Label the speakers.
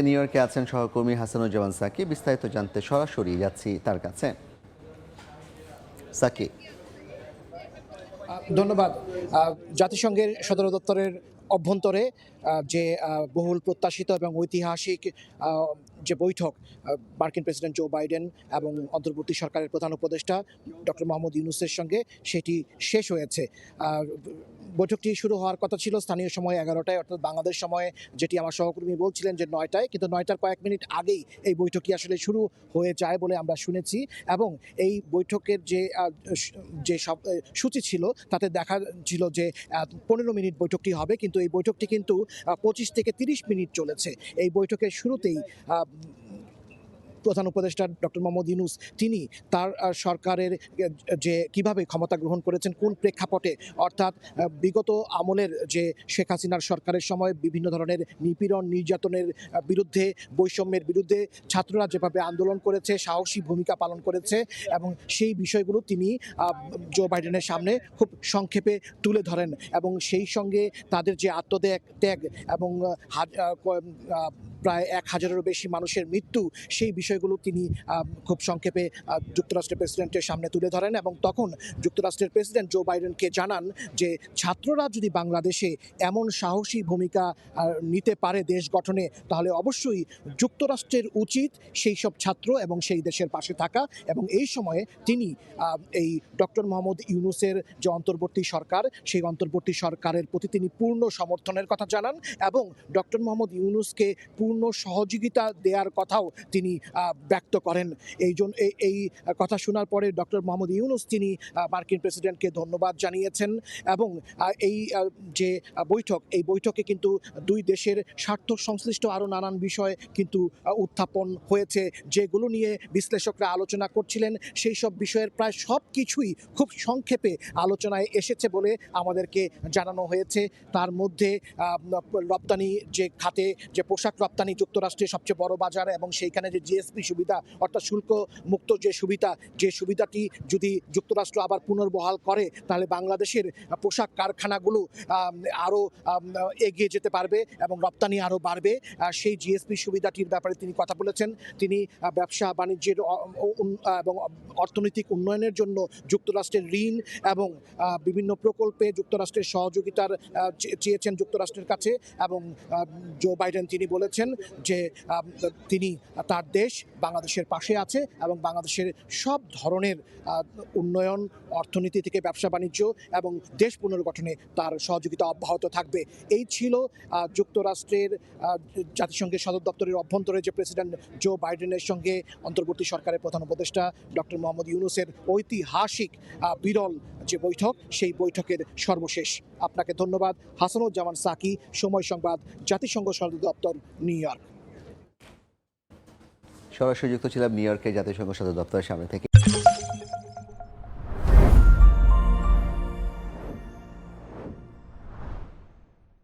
Speaker 1: New ইয়র্কে আছেন সহকর্মী হাসানুজ্জামান সাকি। বিস্তারিত জানতে সরাসরি যাচ্ছি তার কাছে। সাকি,
Speaker 2: ধন্যবাদ। জাতিসংঘের সদর দপ্তরের অভ্যন্তরে যে বহুল প্রত্যাশিত এবং ঐতিহাসিক যে বৈঠক মার্কিন প্রেসিডেন্ট জো বাইডেন এবং অন্তর্বর্তী সরকারের প্রধান উপদেষ্টা ডক্টর মোহাম্মদ ইউনূসের সঙ্গে সেটি শেষ হয়েছে। বৈঠকটি শুরু হওয়ার কথা ছিল স্থানীয় সময় 11টায়, অর্থাৎ বাংলাদেশ সময়ে, যেটি আমার সহকর্মী বলছিলেন যে 9টায়, কিন্তু 9টার কয়েক মিনিট আগেই এই বৈঠকটি আসলে শুরু হয়ে যায় বলে আমরা শুনেছি। এবং এই বৈঠকের যে সব সূচি ছিল তাতে দেখা ছিল যে 15 মিনিট বৈঠকটি হবে, কিন্তু এই বৈঠকটি কিন্তু 25 থেকে 30 মিনিট চলেছে। এই বৈঠকের শুরুতেই প্রধান উপদেষ্টা ডক্টর মোহাম্মদ ইউনূস তিনি তার সরকারের যে কিভাবে ক্ষমতা গ্রহণ করেছেন, কোন প্রেক্ষাপটে, অর্থাৎ বিগত আমলের যে শেখ হাসিনার সরকারের সময় বিভিন্ন ধরনের নিপীড়ন নির্যাতনের বিরুদ্ধে, বৈষম্যের বিরুদ্ধে ছাত্ররা যেভাবে আন্দোলন করেছে, সাহসী ভূমিকা পালন করেছে, এবং সেই বিষয়গুলো তিনি জো বাইডেনের সামনে খুব সংক্ষেপে তুলে ধরেন। এবং সেই সঙ্গে তাদের যে ত্যাগ এবং প্রায় 1000-এরও বেশি মানুষের মৃত্যু, সেই বিষয়গুলো তিনি খুব সংক্ষেপে যুক্তরাষ্ট্রের প্রেসিডেন্টের সামনে তুলে ধরেন। এবং তখন যুক্তরাষ্ট্রের প্রেসিডেন্ট জো বাইডেনকে জানান যে ছাত্ররা যদি বাংলাদেশে এমন সাহসী ভূমিকা নিতে পারে দেশ গঠনে, তাহলে অবশ্যই যুক্তরাষ্ট্রের উচিত সেই সব ছাত্র এবং সেই দেশের পাশে থাকা। এবং এই সময়ে তিনি এই ডক্টর মোহাম্মদ ইউনূসের যে অন্তর্বর্তী সরকার, সেই অন্তর্বর্তী সরকারের প্রতি তিনি পূর্ণ সমর্থনের কথা জানান এবং ডক্টর মোহাম্মদ ইউনূসকে পূর্ণ সহযোগিতা দেওয়ার কথাও তিনি ব্যক্ত করেন। এই কথা শোনার পরে ডক্টর মোহাম্মদ ইউনূস তিনি মার্কিন প্রেসিডেন্টকে ধন্যবাদ জানিয়েছেন। এবং এই যে বৈঠক, এই বৈঠকে কিন্তু দুই দেশের স্বার্থ সংশ্লিষ্ট আরও নানান বিষয় কিন্তু উত্থাপন হয়েছে, যেগুলো নিয়ে বিশ্লেষকরা আলোচনা করছিলেন। সেই সব বিষয়ের প্রায় সব কিছুই খুব সংক্ষেপে আলোচনায় এসেছে বলে আমাদেরকে জানানো হয়েছে। তার মধ্যে রপ্তানি যে খাতে, যে পোশাক রপ্তানি যুক্তরাষ্ট্রের সবচেয়ে বড় বাজার, এবং সেইখানে যে জিএসপি সুবিধা, অর্থাৎ শুল্ক মুক্ত যে সুবিধাটি যদি যুক্তরাষ্ট্র আবার পুনর্বহাল করে, তাহলে বাংলাদেশের পোশাক কারখানাগুলো আরও এগিয়ে যেতে পারবে এবং রপ্তানি আরও বাড়বে। সেই জিএসপি সুবিধাটির ব্যাপারে তিনি কথা বলেছেন। তিনি ব্যবসা বাণিজ্যের এবং অর্থনৈতিক উন্নয়নের জন্য যুক্তরাষ্ট্রের ঋণ এবং বিভিন্ন প্রকল্পে যুক্তরাষ্ট্রের সহযোগিতার চেয়েছেন যুক্তরাষ্ট্রের কাছে। এবং জো বাইডেন তিনি বলেছেন যে তিনি তার দেশ বাংলাদেশের পাশে আছে এবং বাংলাদেশের সব ধরনের উন্নয়ন, অর্থনীতি থেকে ব্যবসা বাণিজ্য এবং দেশ পুনর্গঠনে তার সহযোগিতা অব্যাহত থাকবে। এই ছিল যুক্তরাষ্ট্রের জাতিসংঘের সদর দপ্তরের অভ্যন্তরে যে প্রেসিডেন্ট জো বাইডেনের সঙ্গে অন্তর্বর্তী সরকারের প্রধান উপদেষ্টা ডক্টর মোহাম্মদ ইউনূসের ঐতিহাসিক বিরল যে বৈঠক, সেই বৈঠকের সর্বশেষ। আপনাকে ধন্যবাদ। হাসানুজ্জামান সাকি, সময় সংবাদ, জাতিসংঘ সদর দপ্তর, নিউ ইয়র্ক।
Speaker 1: সরাসরি যুক্ত ছিলাম নিউ ইয়র্কে জাতিসংঘ সদর দপ্তরের সামনে থেকে।